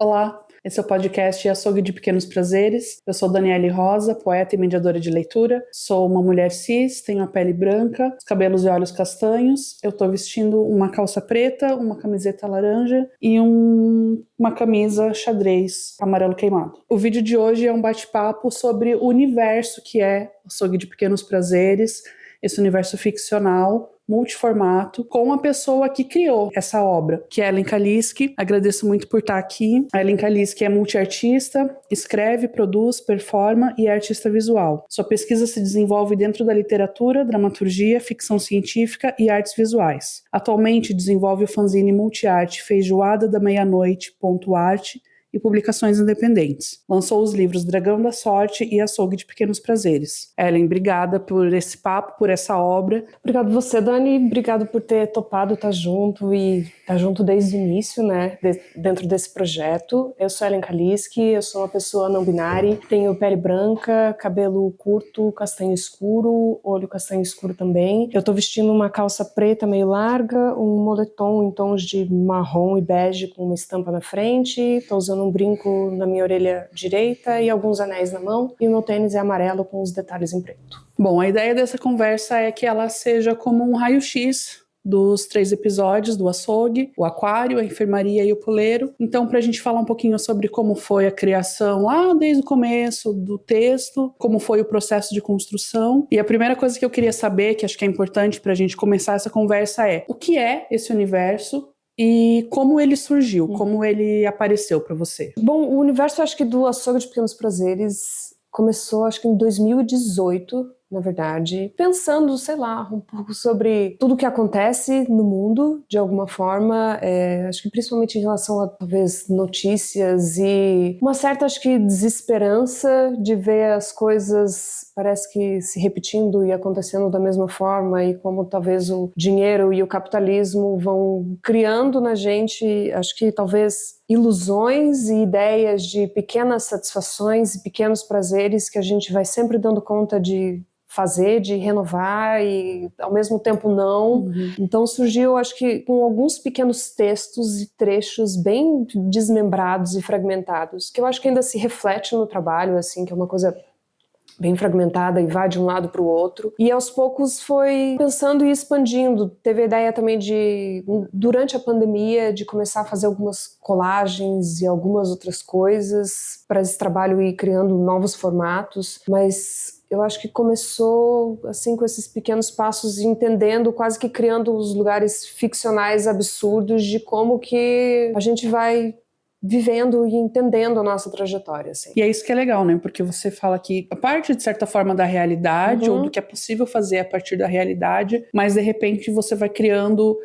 Olá, esse é o podcast Açougue de Pequenos Prazeres. Eu sou Daniele Rosa, poeta e mediadora de leitura. Sou uma mulher cis, tenho a pele branca, os cabelos e olhos castanhos. Eu tô vestindo uma calça preta, uma camiseta laranja e uma camisa xadrez amarelo queimado. O vídeo de hoje é um bate-papo sobre o universo que é Açougue de Pequenos Prazeres, esse universo ficcional, multiformato, com a pessoa que criou essa obra, que é a Ellen Kaliski. Agradeço muito por estar aqui. A Ellen Kaliski é multiartista, escreve, produz, performa e é artista visual. Sua pesquisa se desenvolve dentro da literatura, dramaturgia, ficção científica e artes visuais. Atualmente desenvolve o fanzine multiarte Feijoada da Meia-Noite.arte e publicações independentes. Lançou os livros Dragão da Sorte e Açougue de Pequenos Prazeres. Ellen, obrigada por esse papo, por essa obra. Obrigado você, Dani. Obrigado por ter topado estar junto e estar junto desde o início, né, dentro desse projeto. Eu sou Ellen Kaliski, eu sou uma pessoa não binária, tenho pele branca, cabelo curto, castanho escuro, olho castanho escuro também. Eu tô vestindo uma calça preta meio larga, um moletom em tons de marrom e bege com uma estampa na frente, tô usando um brinco na minha orelha direita e alguns anéis na mão, e o meu tênis é amarelo com os detalhes em preto. Bom, a ideia dessa conversa é que ela seja como um raio-x dos 3 episódios do Açougue, o Aquário, a Enfermaria e o Puleiro. Então, para a gente falar um pouquinho sobre como foi a criação lá desde o começo do texto, como foi o processo de construção. E a primeira coisa que eu queria saber, que acho que é importante para a gente começar essa conversa é: o que é esse universo? E como ele surgiu, como ele apareceu para você? Bom, o universo, acho que do Açougue de Pequenos Prazeres começou, acho que em 2018, na verdade, pensando, sei lá, um pouco sobre tudo que acontece no mundo, de alguma forma, acho que principalmente em relação a, talvez, notícias e uma certa, acho que, desesperança de ver as coisas, parece que se repetindo e acontecendo da mesma forma, e como talvez o dinheiro e o capitalismo vão criando na gente, acho que talvez ilusões e ideias de pequenas satisfações e pequenos prazeres que a gente vai sempre dando conta de fazer, de renovar e ao mesmo tempo não. Então surgiu, acho que com alguns pequenos textos e trechos bem desmembrados e fragmentados, que eu acho que ainda se reflete no trabalho, assim, que é uma coisa bem fragmentada e vai de um lado para o outro. E aos poucos foi pensando e expandindo. Teve a ideia também de, durante a pandemia, de começar a fazer algumas colagens e algumas outras coisas para esse trabalho ir criando novos formatos, mas eu acho que começou assim com esses pequenos passos, entendendo, quase que criando os lugares ficcionais absurdos de como que a gente vai vivendo e entendendo a nossa trajetória, assim. E é isso que é legal, né? Porque você fala que a parte, de certa forma, da realidade, ou do que é possível fazer a partir da realidade, mas de repente você vai criando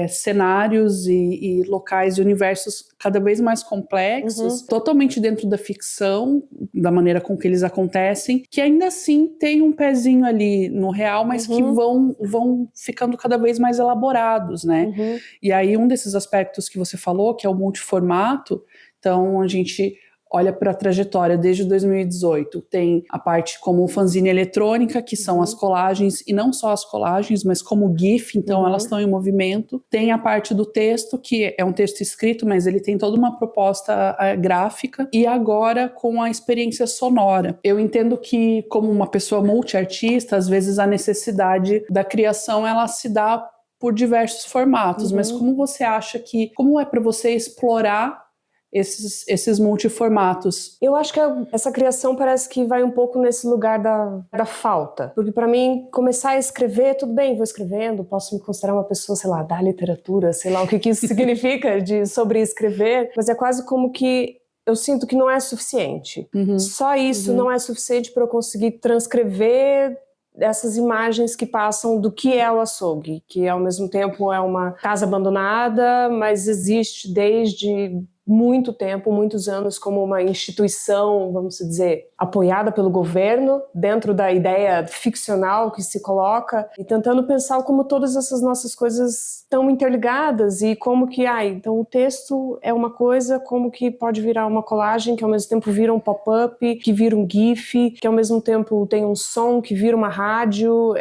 cenários e locais e universos cada vez mais complexos, totalmente dentro da ficção, da maneira com que eles acontecem, que ainda assim tem um pezinho ali no real, mas que vão ficando cada vez mais elaborados, né? E aí um desses aspectos que você falou, que é o multiformato, então a gente olha para a trajetória desde 2018, tem a parte como fanzine eletrônica, que são as colagens, e não só as colagens, mas como GIF, então elas estão em movimento. Tem a parte do texto, que é um texto escrito, mas ele tem toda uma proposta gráfica, e agora com a experiência sonora. Eu entendo que, como uma pessoa multiartista, às vezes a necessidade da criação, ela se dá por diversos formatos, mas como você acha que, como é para você explorar esses multiformatos? Eu acho que essa criação parece que vai um pouco nesse lugar da falta. Porque para mim, começar a escrever, tudo bem, vou escrevendo, posso me considerar uma pessoa, sei lá, da literatura, sei lá o que isso significa sobre escrever, mas é quase como que eu sinto que não é suficiente. Só isso não é suficiente para eu conseguir transcrever essas imagens que passam do que é o açougue, que ao mesmo tempo é uma casa abandonada, mas existe desde muito tempo, muitos anos, como uma instituição, vamos dizer, apoiada pelo governo, dentro da ideia ficcional que se coloca, e tentando pensar como todas essas nossas coisas estão interligadas, e como que, então o texto é uma coisa, como que pode virar uma colagem, que ao mesmo tempo vira um pop-up, que vira um GIF, que ao mesmo tempo tem um som, que vira uma rádio,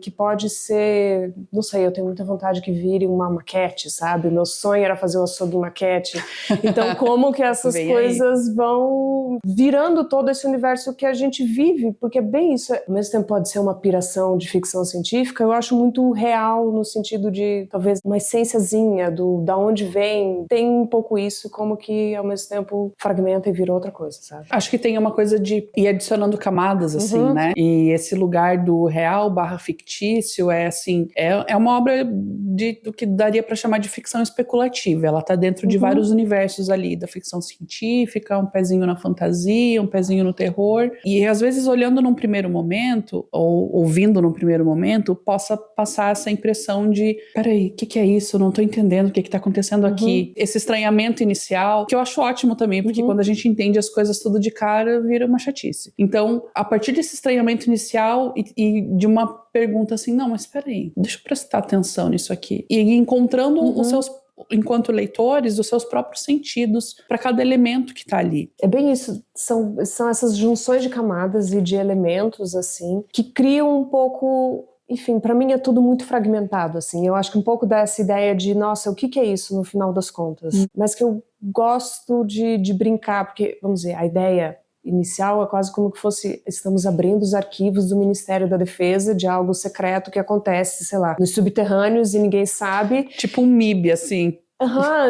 que pode ser, não sei, eu tenho muita vontade que vire uma maquete, sabe? Meu sonho era fazer o açougue em maquete. Então, como que essas coisas vão virando todo esse universo que a gente vive, porque é bem isso. Ao mesmo tempo pode ser uma piração de ficção científica, eu acho muito real no sentido de, talvez, uma essênciazinha da onde vem. Tem um pouco isso, como que, ao mesmo tempo, fragmenta e vira outra coisa, sabe? Acho que tem uma coisa de ir adicionando camadas, assim, né? E esse lugar do real / fictício é, assim, é uma obra do que daria pra chamar de ficção especulativa. Ela tá dentro de vários universos ali, da ficção científica, um pezinho na fantasia, um pezinho no terror. E, às vezes, olhando num primeiro momento, ou ouvindo num primeiro momento, possa passar essa impressão de, peraí, o que é isso? Eu não tô entendendo o que tá acontecendo aqui. Esse estranhamento inicial, que eu acho ótimo também, porque quando a gente entende as coisas tudo de cara, vira uma chatice. Então, a partir desse estranhamento inicial e de uma pergunta assim, não, mas espera aí, deixa eu prestar atenção nisso aqui. E encontrando os seus, enquanto leitores, os seus próprios sentidos para cada elemento que tá ali. É bem isso, são essas junções de camadas e de elementos, assim, que criam um pouco... Enfim, pra mim é tudo muito fragmentado, assim. Eu acho que um pouco dessa ideia de, nossa, o que é isso no final das contas? Mas que eu gosto de brincar, porque, vamos dizer, a ideia inicial é quase como que fosse, estamos abrindo os arquivos do Ministério da Defesa de algo secreto que acontece, sei lá, nos subterrâneos e ninguém sabe. Tipo um MIB, assim.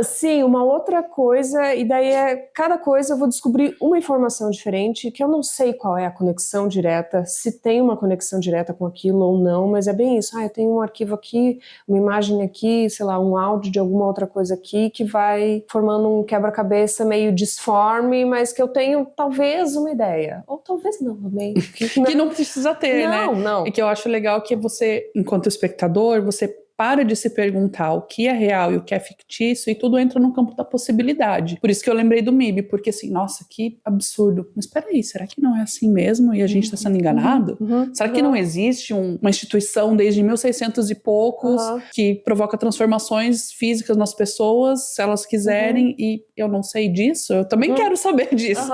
Sim, uma outra coisa, e daí cada coisa eu vou descobrir uma informação diferente, que eu não sei qual é a conexão direta, se tem uma conexão direta com aquilo ou não, mas é bem isso, eu tenho um arquivo aqui, uma imagem aqui, sei lá, um áudio de alguma outra coisa aqui, que vai formando um quebra-cabeça meio disforme, mas que eu tenho talvez uma ideia, ou talvez não, também. Que não precisa ter, né? Não. E que eu acho legal que você, enquanto espectador, você para de se perguntar o que é real e o que é fictício e tudo entra no campo da possibilidade. Por isso que eu lembrei do MIB, porque assim, nossa, que absurdo. Mas peraí, será que não é assim mesmo e a gente está sendo enganado? Será que não existe uma instituição desde 1600 e poucos que provoca transformações físicas nas pessoas, se elas quiserem, e eu não sei disso? Eu também quero saber disso.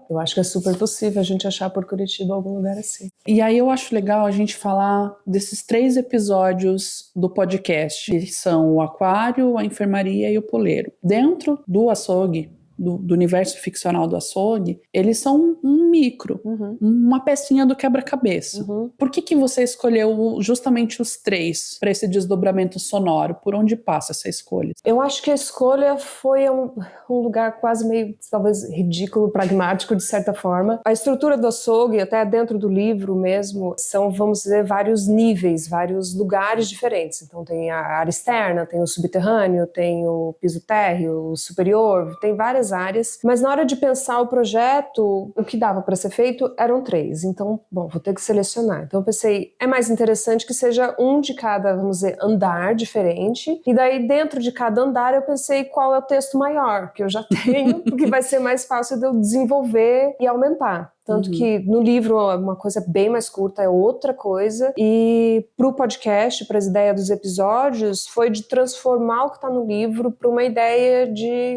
Eu acho que é super possível a gente achar por Curitiba algum lugar assim. E aí eu acho legal a gente falar desses 3 episódios do podcast, que são o aquário, a enfermaria e o poleiro. Dentro do açougue, do universo ficcional do açougue, eles são um micro, uma pecinha do quebra-cabeça. Por que você escolheu justamente os 3 para esse desdobramento sonoro? Por onde passa essa escolha? Eu acho que a escolha foi um lugar quase meio, talvez, ridículo, pragmático, de certa forma. A estrutura do açougue, até dentro do livro mesmo, são, vamos dizer, vários níveis, vários lugares diferentes. Então tem a área externa, tem o subterrâneo, tem o piso térreo, o superior, tem várias áreas, mas na hora de pensar o projeto, o que dava para ser feito eram 3, então, bom, vou ter que selecionar. Então eu pensei, é mais interessante que seja um de cada, vamos dizer, andar diferente, e daí dentro de cada andar eu pensei qual é o texto maior, que eu já tenho, porque vai ser mais fácil de eu desenvolver e aumentar. Tanto que no livro é uma coisa bem mais curta, é outra coisa. E pro podcast, para as ideias dos episódios, foi de transformar o que está no livro para uma ideia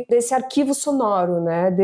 desse arquivo sonoro, né?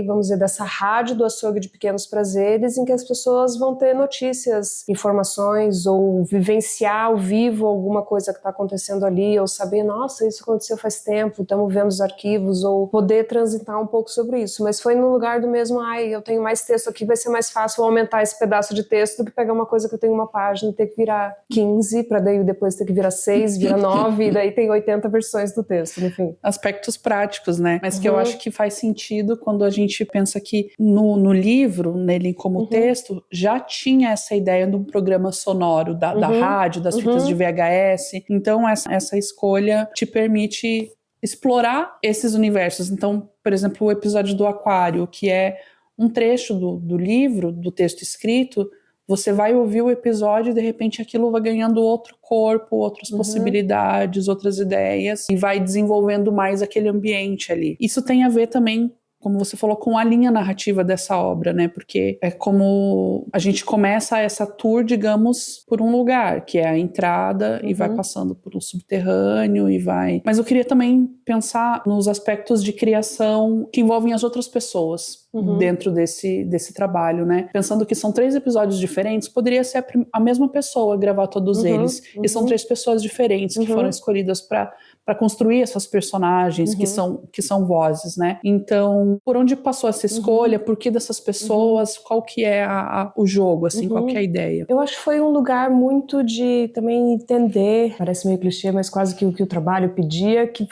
Vamos dizer, dessa rádio do açougue de pequenos prazeres, em que as pessoas vão ter notícias, informações, ou vivenciar ao vivo alguma coisa que está acontecendo ali, ou saber, nossa, isso aconteceu faz tempo, estamos vendo os arquivos, ou poder transitar um pouco sobre isso. Mas foi no lugar do mesmo, eu tenho mais texto aqui, vai ser mais fácil aumentar esse pedaço de texto do que pegar uma coisa que eu tenho uma página e ter que virar 15, para daí depois ter que virar 6, virar 9, e daí tem 80 versões do texto, enfim. Aspectos práticos, né? Mas que eu acho que faz sentido quando a gente pensa que no livro, nele como texto, já tinha essa ideia de um programa sonoro da rádio, das fitas de VHS. Então essa escolha te permite explorar esses universos. Então, por exemplo, o episódio do aquário, que é um trecho do livro, do texto escrito, você vai ouvir o episódio e de repente aquilo vai ganhando outro corpo, outras possibilidades, outras ideias, e vai desenvolvendo mais aquele ambiente ali. Isso tem a ver também, como você falou, com a linha narrativa dessa obra, né? Porque é como a gente começa essa tour, digamos, por um lugar, que é a entrada, e vai passando por um subterrâneo e vai... Mas eu queria também pensar nos aspectos de criação que envolvem as outras pessoas dentro desse trabalho, né? Pensando que são 3 episódios diferentes, poderia ser a mesma pessoa gravar todos eles. E são 3 pessoas diferentes que foram escolhidas para para construir essas personagens que são vozes, né? Então, por onde passou essa escolha? Por que dessas pessoas? Qual que é o jogo, assim? Qual que é a ideia? Eu acho que foi um lugar muito de também entender, parece meio clichê, mas quase que o que o trabalho pedia, que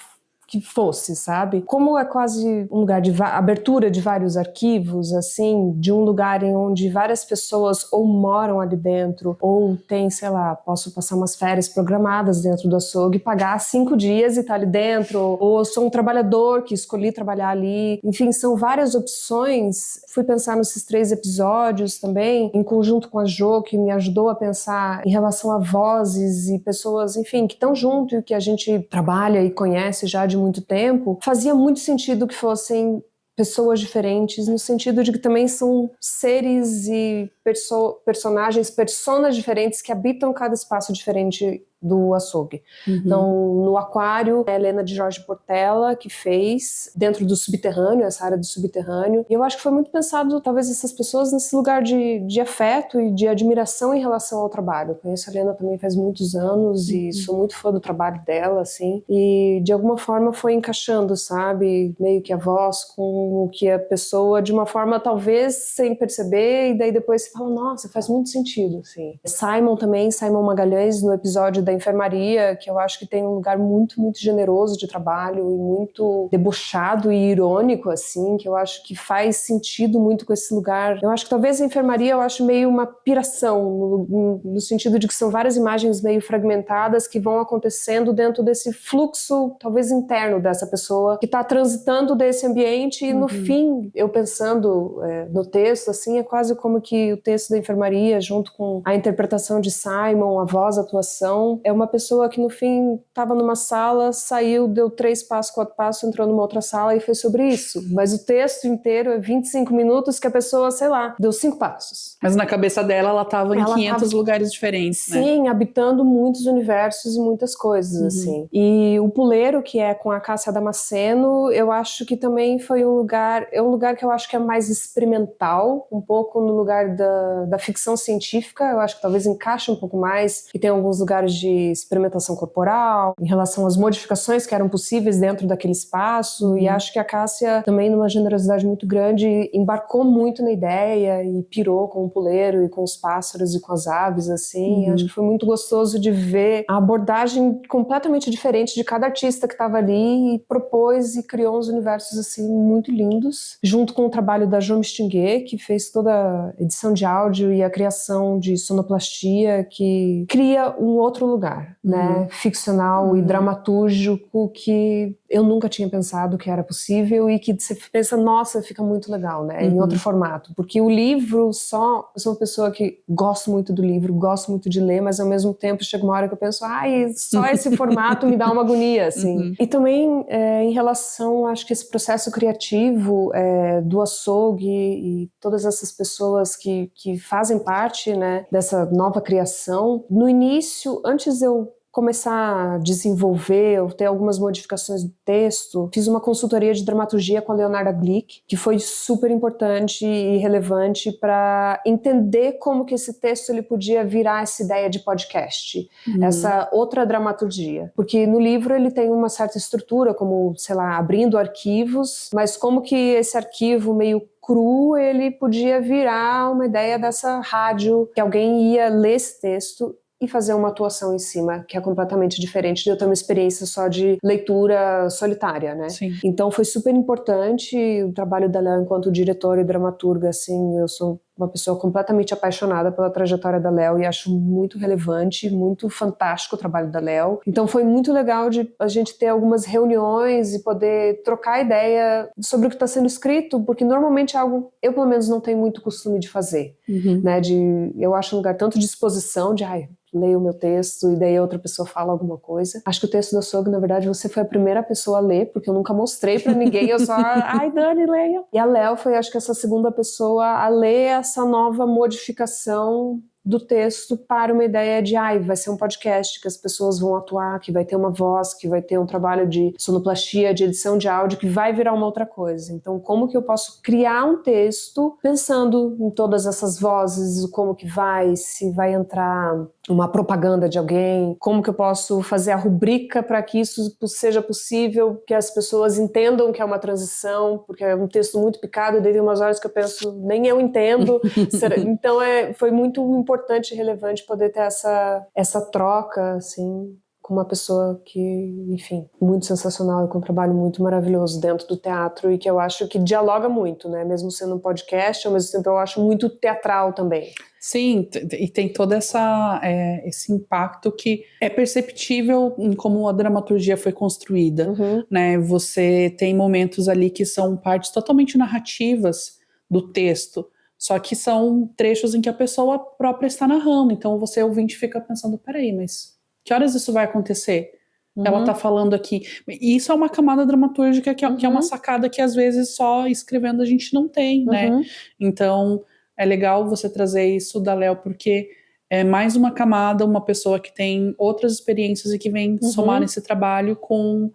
fosse, sabe? Como é quase um lugar de abertura de vários arquivos, assim, de um lugar em onde várias pessoas ou moram ali dentro, ou tem, sei lá, posso passar umas férias programadas dentro do açougue, pagar 5 dias e estar ali dentro, ou eu sou um trabalhador que escolhi trabalhar ali. Enfim, são várias opções. Fui pensar nesses 3 episódios também, em conjunto com a Jo, que me ajudou a pensar em relação a vozes e pessoas, enfim, que estão junto e que a gente trabalha e conhece já de muito tempo. Fazia muito sentido que fossem pessoas diferentes, no sentido de que também são seres e personas diferentes que habitam cada espaço diferente do açougue. Então, no aquário, é a Helena de Jorge Portela que fez, dentro do subterrâneo, essa área do subterrâneo. E eu acho que foi muito pensado, talvez, essas pessoas nesse lugar de afeto e de admiração em relação ao trabalho. Eu conheço a Helena também faz muitos anos e sou muito fã do trabalho dela, assim. E, de alguma forma, foi encaixando, sabe? Meio que a voz com o que a pessoa, de uma forma, talvez, sem perceber, e daí depois você fala, nossa, faz muito sentido, assim. Simon Magalhães, no episódio da enfermaria, que eu acho que tem um lugar muito, muito generoso de trabalho e muito debochado e irônico, assim, que eu acho que faz sentido muito com esse lugar. Eu acho que talvez a enfermaria, eu acho meio uma piração, no sentido de que são várias imagens meio fragmentadas que vão acontecendo dentro desse fluxo, talvez interno dessa pessoa que está transitando desse ambiente e no fim, eu pensando no texto, assim, é quase como que o texto da enfermaria, junto com a interpretação de Simon, a voz, a atuação, é uma pessoa que no fim estava numa sala, saiu, deu 3 passos, 4 passos, entrou numa outra sala e fez sobre isso. Mas o texto inteiro é 25 minutos que a pessoa, sei lá, deu 5 passos. Mas na cabeça dela, ela estava em 500 lugares diferentes, né? Sim, habitando muitos universos e muitas coisas, assim. E o Puleiro, que é com a Cássia Damasceno, eu acho que também foi um lugar que eu acho que é mais experimental, um pouco no lugar da ficção científica, eu acho que talvez encaixe um pouco mais, e tem alguns lugares de experimentação corporal, em relação às modificações que eram possíveis dentro daquele espaço, e acho que a Cássia também, numa generosidade muito grande, embarcou muito na ideia e pirou com o Puleiro e com os pássaros e com as aves, assim. Acho que foi muito gostoso de ver a abordagem completamente diferente de cada artista que estava ali e propôs e criou uns universos, assim, muito lindos, junto com o trabalho da Jo Mistinguet, que fez toda a edição de áudio e a criação de sonoplastia, que cria um outro lugar, né, ficcional e dramatúrgico que eu nunca tinha pensado que era possível e que você pensa, nossa, fica muito legal, né, em outro formato, porque o livro eu sou uma pessoa que gosto muito do livro, gosto muito de ler, mas ao mesmo tempo chega uma hora que eu penso, só esse formato me dá uma agonia, assim. E também em relação, acho que esse processo criativo do açougue e todas essas pessoas que fazem parte, né, dessa nova criação, no início, antes eu começar a desenvolver ou ter algumas modificações do texto, fiz uma consultoria de dramaturgia com a Leonarda Glick, que foi super importante e relevante para entender como que esse texto ele podia virar essa ideia de podcast, essa outra dramaturgia. Porque no livro ele tem uma certa estrutura, como, sei lá, abrindo arquivos, mas como que esse arquivo meio cru, ele podia virar uma ideia dessa rádio, que alguém ia ler esse texto e fazer uma atuação em cima, que é completamente diferente de eu ter uma experiência só de leitura solitária, né? Sim. Então foi super importante o trabalho da Léo enquanto diretora e dramaturga, assim, eu sou uma pessoa completamente apaixonada pela trajetória da Léo e acho muito relevante, muito fantástico o trabalho da Léo. Então foi muito legal de a gente ter algumas reuniões e poder trocar ideia sobre o que está sendo escrito, porque normalmente é algo eu pelo menos não tenho muito costume de fazer, né? Eu acho um lugar tanto de exposição, de leio o meu texto e daí outra pessoa fala alguma coisa. Acho que o texto do açougue, na verdade, você foi a primeira pessoa a ler, porque eu nunca mostrei pra ninguém, eu só, Dani, leia. E a Léo foi, acho que essa segunda pessoa a ler essa nova modificação do texto para uma ideia de, vai ser um podcast que as pessoas vão atuar, que vai ter uma voz, que vai ter um trabalho de sonoplastia, de edição de áudio, que vai virar uma outra coisa. Então, como que eu posso criar um texto pensando em todas essas vozes, como que vai, se vai entrar uma propaganda de alguém, como que eu posso fazer a rubrica para que isso seja possível, que as pessoas entendam que é uma transição, porque é um texto muito picado, e daí tem umas horas que eu penso, nem eu entendo. Então foi muito importante e relevante poder ter essa troca, assim, com uma pessoa que, enfim, muito sensacional e com um trabalho muito maravilhoso dentro do teatro e que eu acho que dialoga muito, né? Mesmo sendo um podcast, ao mesmo tempo eu acho muito teatral também. Sim, e tem todo esse impacto que é perceptível em como a dramaturgia foi construída, né? Você tem momentos ali que são partes totalmente narrativas do texto, só que são trechos em que a pessoa própria está narrando, então você ouvinte fica pensando, peraí, mas que horas isso vai acontecer? Ela tá falando aqui. E isso é uma camada dramatúrgica que é uma sacada que às vezes só escrevendo a gente não tem, né? Então é legal você trazer isso da Léo, porque é mais uma camada, uma pessoa que tem outras experiências e que vem somar nesse trabalho com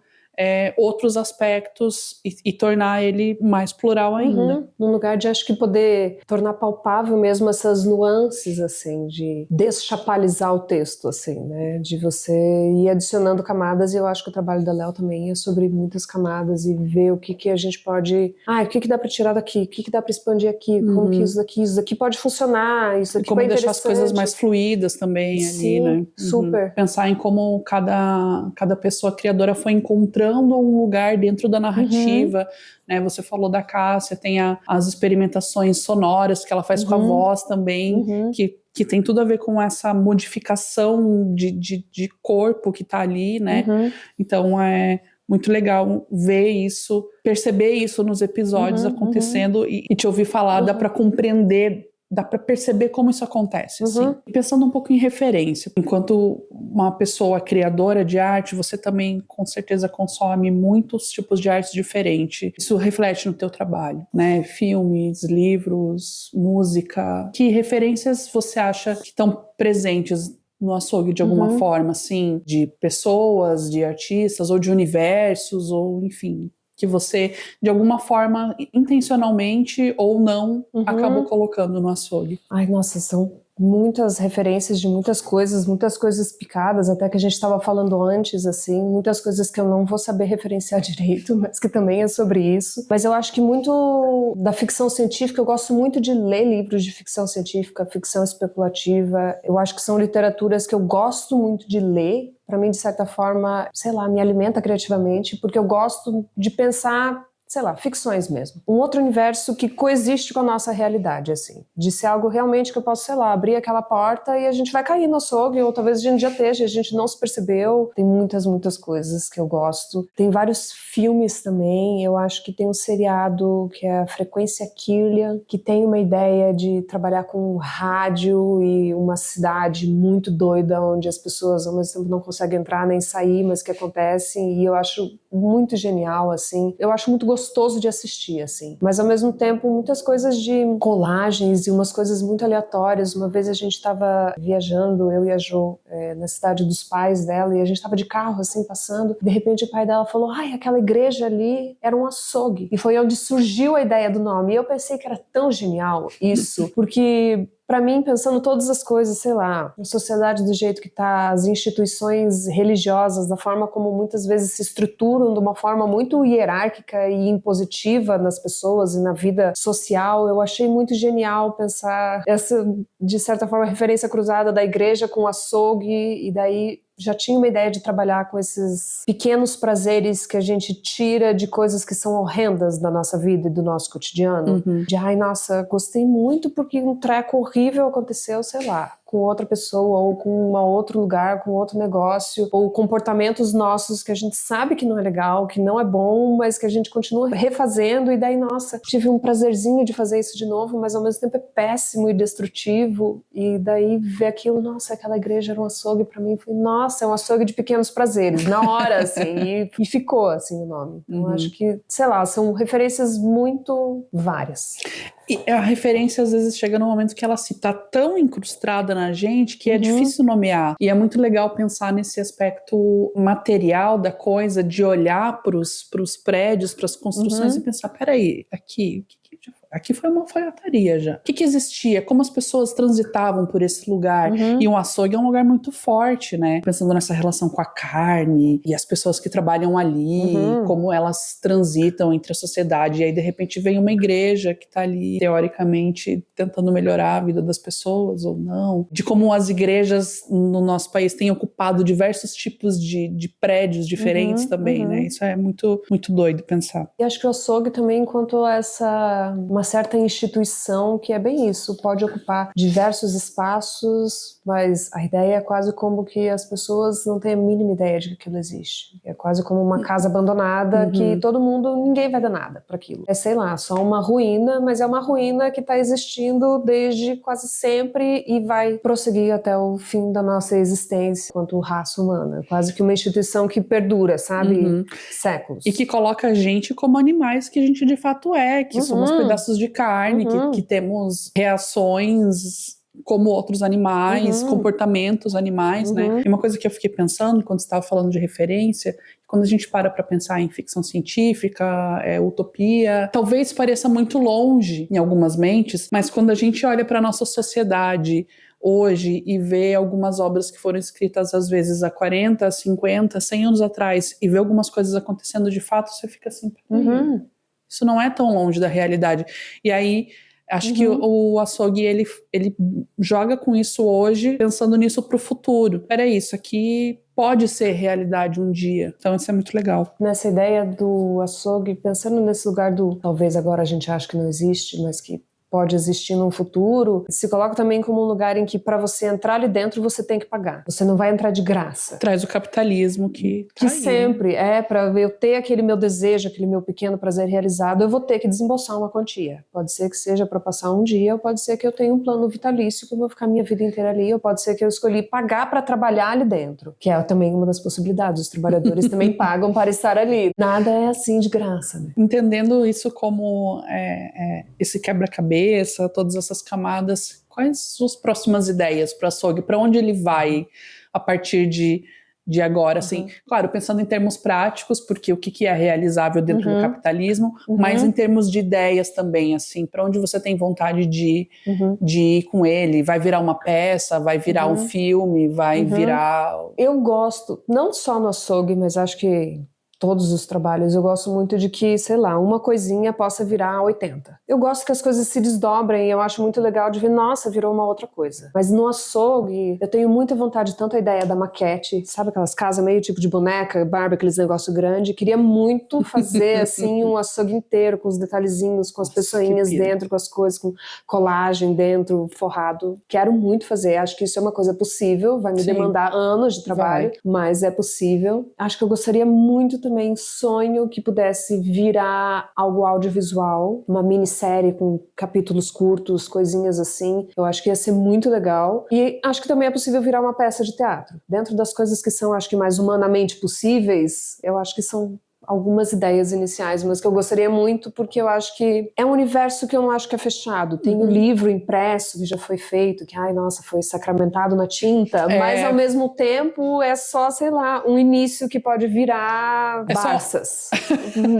outros aspectos e tornar ele mais plural ainda. Num lugar de, acho que, poder tornar palpável mesmo essas nuances, assim, de deschapalizar o texto, assim, né, de você ir adicionando camadas, e eu acho que o trabalho da Léo também é sobre muitas camadas e ver o que a gente pode, o que dá pra tirar daqui, o que dá pra expandir aqui, como que isso daqui pode funcionar, isso aqui como é deixar as coisas mais fluídas também. Sim, ali, né? Super. Pensar em como cada pessoa criadora foi encontrando um lugar dentro da narrativa, né? Você falou da Cássia, tem as experimentações sonoras que ela faz com a voz também, que tem tudo a ver com essa modificação de corpo que tá ali, né? Então é muito legal ver isso, perceber isso nos episódios acontecendo e te ouvir falar, dá para compreender, dá para perceber como isso acontece, assim. E pensando um pouco em referência, enquanto uma pessoa criadora de arte, você também com certeza consome muitos tipos de arte diferentes. Isso reflete no teu trabalho, né? Filmes, livros, música. Que referências você acha que estão presentes no açougue de alguma forma, assim, de pessoas, de artistas, ou de universos, ou enfim, que você, de alguma forma, intencionalmente ou não, acabou colocando no açougue? Ai, nossa, são muitas referências de muitas coisas picadas, até que a gente estava falando antes, assim, muitas coisas que eu não vou saber referenciar direito, mas que também é sobre isso. Mas eu acho que muito da ficção científica, eu gosto muito de ler livros de ficção científica, ficção especulativa. Eu acho que são literaturas que eu gosto muito de ler. Para mim, de certa forma, sei lá, me alimenta criativamente, porque eu gosto de pensar, sei lá, ficções mesmo. Um outro universo que coexiste com a nossa realidade, assim. De ser algo realmente que eu posso, sei lá, abrir aquela porta e a gente vai cair no açougue, ou talvez a gente já esteja, a gente não se percebeu. Tem muitas coisas que eu gosto. Tem vários filmes também. Eu acho que tem um seriado que é a Frequência Kirlian, que tem uma ideia de trabalhar com rádio e uma cidade muito doida, onde as pessoas ao mesmo tempo não conseguem entrar nem sair, mas que acontecem, e eu acho muito genial, assim. Eu acho muito gostoso de assistir, assim. Mas, ao mesmo tempo, muitas coisas de colagens e umas coisas muito aleatórias. Uma vez a gente estava viajando, eu e a Jo, na cidade dos pais dela, e a gente estava de carro, assim, passando. De repente, o pai dela falou, aquela igreja ali era um açougue. E foi onde surgiu a ideia do nome. E eu pensei que era tão genial isso, porque para mim, pensando todas as coisas, sei lá, a sociedade do jeito que tá, as instituições religiosas, da forma como muitas vezes se estruturam de uma forma muito hierárquica e impositiva nas pessoas e na vida social, eu achei muito genial pensar essa, de certa forma, referência cruzada da igreja com o açougue, e daí já tinha uma ideia de trabalhar com esses pequenos prazeres que a gente tira de coisas que são horrendas da nossa vida e do nosso cotidiano. De, nossa, gostei muito porque um treco horrível aconteceu, sei lá, com outra pessoa, ou com um outro lugar, com outro negócio, ou comportamentos nossos que a gente sabe que não é legal, que não é bom, mas que a gente continua refazendo, e daí, nossa, tive um prazerzinho de fazer isso de novo, mas ao mesmo tempo é péssimo e destrutivo, e daí ver aquilo, nossa, aquela igreja era um açougue pra mim, foi, nossa, é um açougue de pequenos prazeres, na hora, assim, e ficou, assim, o nome. Então, acho que, sei lá, são referências muito várias. E a referência às vezes chega no momento que ela tá tão incrustada na gente que é difícil nomear. E é muito legal pensar nesse aspecto material da coisa, de olhar pros prédios, pras construções e pensar, peraí, aqui foi uma alfaiataria já. O que existia? Como as pessoas transitavam por esse lugar? E um açougue é um lugar muito forte, né? Pensando nessa relação com a carne e as pessoas que trabalham ali, como elas transitam entre a sociedade. E aí, de repente, vem uma igreja que tá ali, teoricamente, tentando melhorar a vida das pessoas ou não. De como as igrejas no nosso país têm ocupado diversos tipos de prédios diferentes também, né? Isso é muito, muito doido pensar. E acho que o açougue também, enquanto uma certa instituição que é bem isso, pode ocupar diversos espaços, mas a ideia é quase como que as pessoas não têm a mínima ideia de que aquilo existe. É quase como uma casa abandonada que ninguém vai dar nada para aquilo. É, sei lá, só uma ruína, mas é uma ruína que está existindo desde quase sempre e vai prosseguir até o fim da nossa existência enquanto raça humana. Quase que uma instituição que perdura, sabe? Séculos. E que coloca a gente como animais que a gente de fato é, que somos pedaços de carne, que temos reações como outros animais, comportamentos animais, né? E uma coisa que eu fiquei pensando quando você estava falando de referência, quando a gente para pensar em ficção científica, utopia, talvez pareça muito longe em algumas mentes, mas quando a gente olha para a nossa sociedade hoje e vê algumas obras que foram escritas às vezes há 40, 50, 100 anos atrás e vê algumas coisas acontecendo de fato, você fica assim, isso não é tão longe da realidade. E aí, acho que o açougue, ele joga com isso hoje, pensando nisso pro futuro. Peraí, isso aqui pode ser realidade um dia. Então isso é muito legal. Nessa ideia do açougue, pensando nesse lugar talvez agora a gente acha que não existe, mas que pode existir no futuro, se coloca também como um lugar em que para você entrar ali dentro você tem que pagar. Você não vai entrar de graça. Traz o capitalismo que sempre para eu ter aquele meu desejo, aquele meu pequeno prazer realizado, eu vou ter que desembolsar uma quantia. Pode ser que seja para passar um dia, ou pode ser que eu tenha um plano vitalício que eu vou ficar minha vida inteira ali, ou pode ser que eu escolhi pagar para trabalhar ali dentro, que é também uma das possibilidades. Os trabalhadores também pagam para estar ali. Nada é assim de graça, né? Entendendo isso como esse quebra-cabeça, todas essas camadas, quais são as próximas ideias para o açougue? Para onde ele vai a partir de agora? Assim, claro, pensando em termos práticos, porque o que é realizável dentro do capitalismo, mas em termos de ideias também, assim, para onde você tem vontade de ir com ele? Vai virar uma peça? Vai virar um filme? Vai virar... Eu gosto, não só no açougue, mas acho que todos os trabalhos, eu gosto muito de que, sei lá, uma coisinha possa virar 80. Eu gosto que as coisas se desdobrem e eu acho muito legal de ver, nossa, virou uma outra coisa. Mas no açougue, eu tenho muita vontade, tanto a ideia da maquete, sabe aquelas casas meio tipo de boneca, Barbie, aqueles negócios grandes, queria muito fazer, assim, um açougue inteiro, com os detalhezinhos, com as pessoinhas dentro, com as coisas, com colagem dentro, forrado. Quero muito fazer, acho que isso é uma coisa possível, vai me demandar anos de trabalho, mas é possível. Acho que eu gostaria muito também, sonho que pudesse virar algo audiovisual, uma minissérie com capítulos curtos, coisinhas assim. Eu acho que ia ser muito legal. E acho que também é possível virar uma peça de teatro. Dentro das coisas que são, acho que mais humanamente possíveis, eu acho que são algumas ideias iniciais, mas que eu gostaria muito, porque eu acho que é um universo que eu não acho que é fechado. Tem um livro impresso que já foi feito, que, ai, nossa, foi sacramentado na tinta, mas ao mesmo tempo é só, sei lá, um início que pode virar Barças.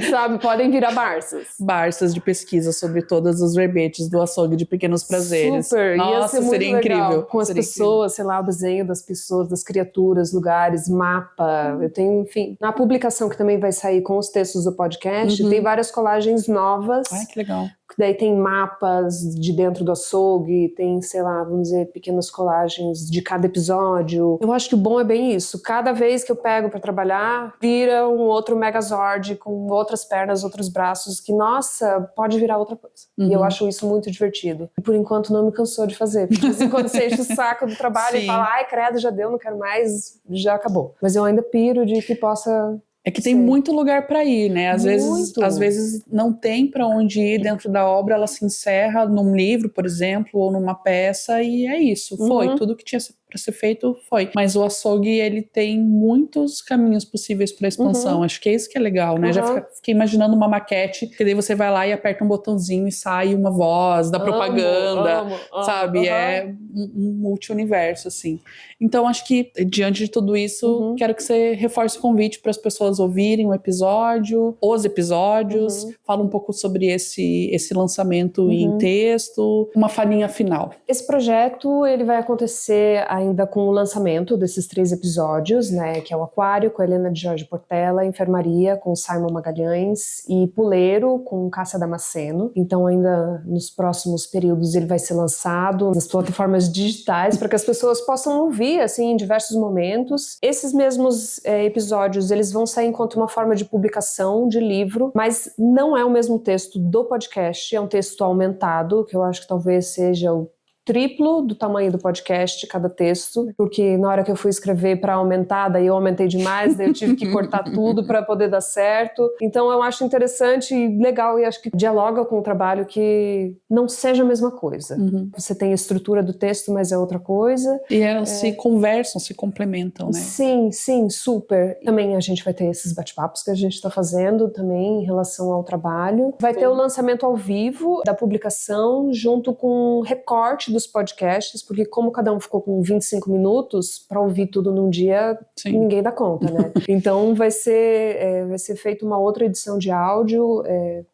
Sabe? Podem virar Barças. Barças de pesquisa sobre todos os verbetes do açougue de Pequenos Prazeres. Super! Nossa, seria incrível. Com as pessoas, sei lá, o desenho das pessoas, das criaturas, lugares, mapa. Eu tenho, enfim, na publicação que também vai sair com os textos do podcast, tem várias colagens novas. Ai, que legal. Daí tem mapas de dentro do açougue, tem, sei lá, vamos dizer, pequenas colagens de cada episódio. Eu acho que o bom é bem isso. Cada vez que eu pego pra trabalhar, vira um outro Megazord com outras pernas, outros braços, que, nossa, pode virar outra coisa. E eu acho isso muito divertido. E por enquanto não me cansou de fazer. Porque assim, quando você enche o saco do trabalho e fala, ai, credo, já deu, não quero mais, já acabou. Mas eu ainda piro de que possa... É que tem muito lugar para ir, né? Às vezes não tem para onde ir dentro da obra, ela se encerra num livro, por exemplo, ou numa peça, e é isso. Foi tudo que tinha para ser feito, foi. Mas o açougue, ele tem muitos caminhos possíveis para expansão. Acho que é isso que é legal, né? Já fiquei imaginando uma maquete, que daí você vai lá e aperta um botãozinho e sai uma voz da propaganda, sabe? É um multi-universo, assim. Então, acho que, diante de tudo isso, quero que você reforce o convite para as pessoas ouvirem o episódio, os episódios, fala um pouco sobre esse lançamento em texto, uma falinha final. Esse projeto, ele vai acontecer ainda com o lançamento desses 3 episódios, né, que é o Aquário, com a Helena de Jorge Portela, Enfermaria, com o Simon Magalhães, e Puleiro, com Cássia Damasceno. Então, ainda nos próximos períodos, ele vai ser lançado nas plataformas digitais, para que as pessoas possam ouvir, assim, em diversos momentos. Esses mesmos episódios, eles vão sair enquanto uma forma de publicação de livro, mas não é o mesmo texto do podcast, é um texto aumentado, que eu acho que talvez seja o triplo do tamanho do podcast, cada texto, porque na hora que eu fui escrever para aumentar, daí eu aumentei demais, daí eu tive que cortar tudo para poder dar certo. Então eu acho interessante e legal, e acho que dialoga com o trabalho que não seja a mesma coisa. Você tem a estrutura do texto, mas é outra coisa. E elas se conversam, se complementam, né? Sim, sim, super. Também a gente vai ter esses bate-papos que a gente está fazendo também em relação ao trabalho. Vai ter o lançamento ao vivo da publicação, junto com recorte dos podcasts, porque como cada um ficou com 25 minutos, para ouvir tudo num dia, ninguém dá conta, né? Então vai ser feita uma outra edição de áudio,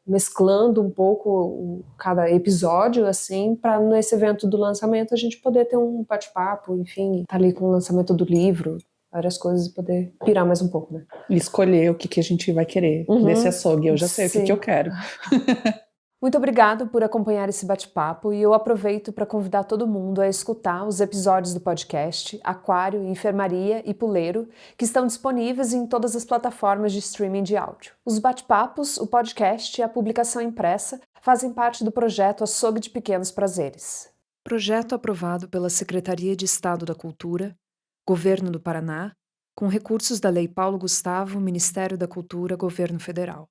mesclando um pouco cada episódio, assim, para nesse evento do lançamento a gente poder ter um bate-papo, enfim, tá ali com o lançamento do livro, várias coisas, poder pirar mais um pouco, né? E escolher o que a gente vai querer nesse açougue. Eu já sei o que eu quero. Muito obrigado por acompanhar esse bate-papo, e eu aproveito para convidar todo mundo a escutar os episódios do podcast Aquário, Enfermaria e Puleiro, que estão disponíveis em todas as plataformas de streaming de áudio. Os bate-papos, o podcast e a publicação impressa fazem parte do projeto Açougue de Pequenos Prazeres. Projeto aprovado pela Secretaria de Estado da Cultura, Governo do Paraná, com recursos da Lei Paulo Gustavo, Ministério da Cultura, Governo Federal.